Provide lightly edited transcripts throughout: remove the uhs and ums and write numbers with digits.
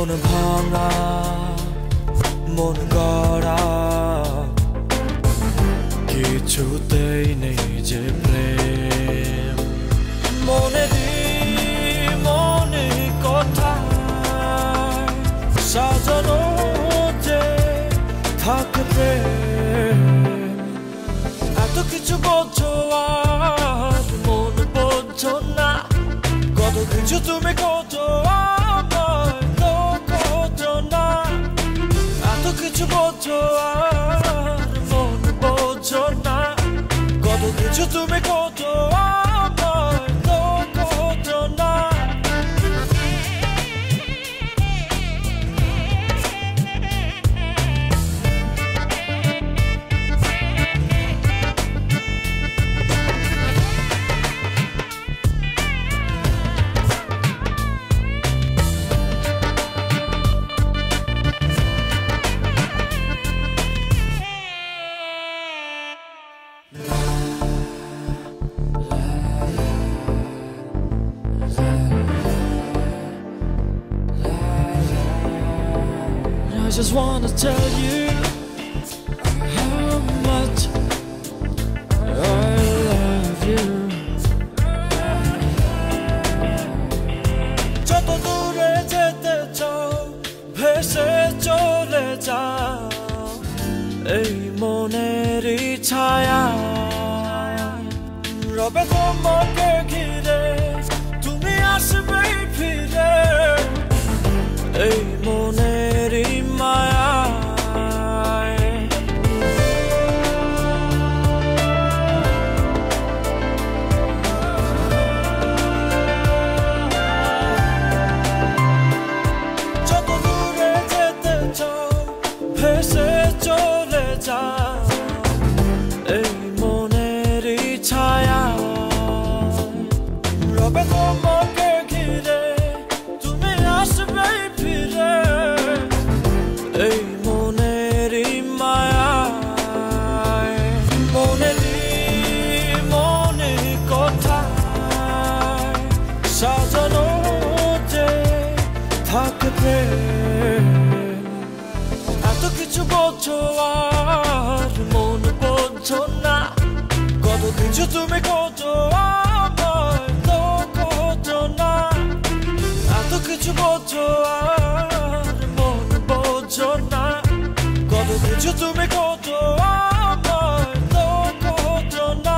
মন ভাঙা মন গড়া কিছুতেই নেই যে প্রেম মনে কথা সাজানো যে থাকে প্রেম এত কিছু বোঝো আর মন বোঝো না কত কিছু তুমি খোঁজো কিছু বোঝো আর মন বোঝো না কত কিছু তুমি খোঁজো আমায় তো খোঁজো না I just wanna tell you how much I love you. যত দূরে যেতে চাও ভেসে চলে যাও এই মনেরই ছায়া রবে তোমাকে ঘিরে তুমি আসবেই ফিরে এই মনেরই মায়া যত দূরে যেতে চাও ভেসে চলে যাও এই মনেরই ছায়া রবে তোমাকে ঘিরে তুমি আসবেই ফিরে এই মনেরই মায়া মনে কথা সাজানো যে থাকে প্রেম এত কিছু বোঝো আর মন বোঝো না কত কিছু তুমি খোঁজো আমায় তো খোঁজো না এত কিছু বোঝো আর মন বোঝো না কত কিছু তুমি খোঁজো আমায় তো খোঁজো না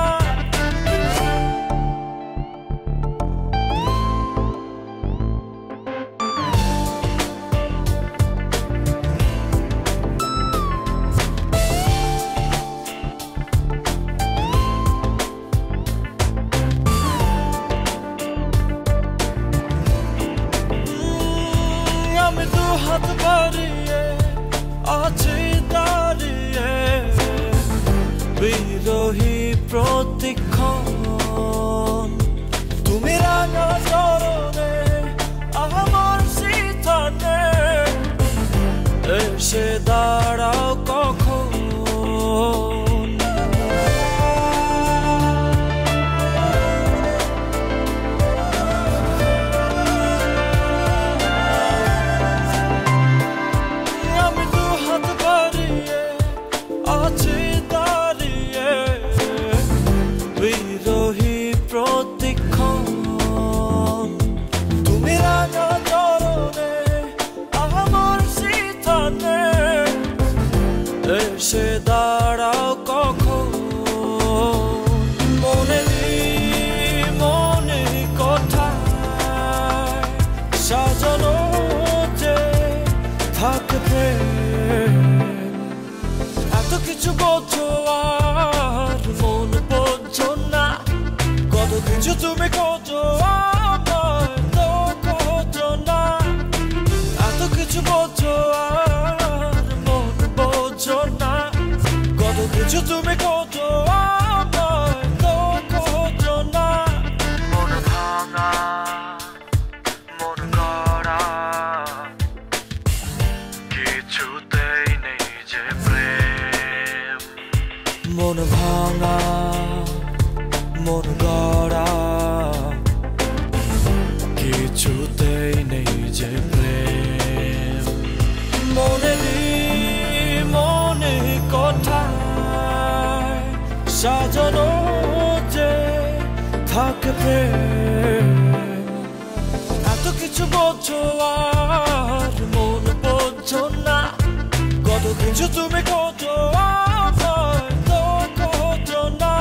আমি দু হাত বাড়িয়ে আছি দাঁড়িয়ে বিরোহী প্রতিক্ষণ তুমি রাঙা চরণে আমার সিথানে এসে দাঁড়াও কখন আছি দাঁড়িয়ে বিরোহী প্রতিক্ষণ তুমি রাঙা চরণে আমার সিথানে এসে দাঁড়াও কখন মনে কথা সাজানো যে থাকে প্রেম এত কিছু বোঝো আর মন বোঝো না কত কিছু তুমি খোঁজো আমায় তো খোঁজো না এত কিছু বোঝো আর মন বোঝো না কত কিছু তুমি খোঁজো আমায় তো খোঁজো না মন ভাঙা মন গড়া কিছুতেই নেই যে প্রেম মন ভাঙা মন গড়া কিছুতেই নেই যে প্রেম মনে কথায় সাজানো যে থাকে প্রেম এত কিছু বোঝো আর মন বোঝো না কত কিছু তুমি করছো তো করছো না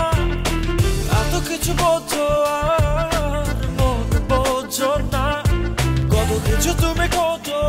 এত কিছু বোঝো আর মন বোঝো না কত কিছু তুমি করছো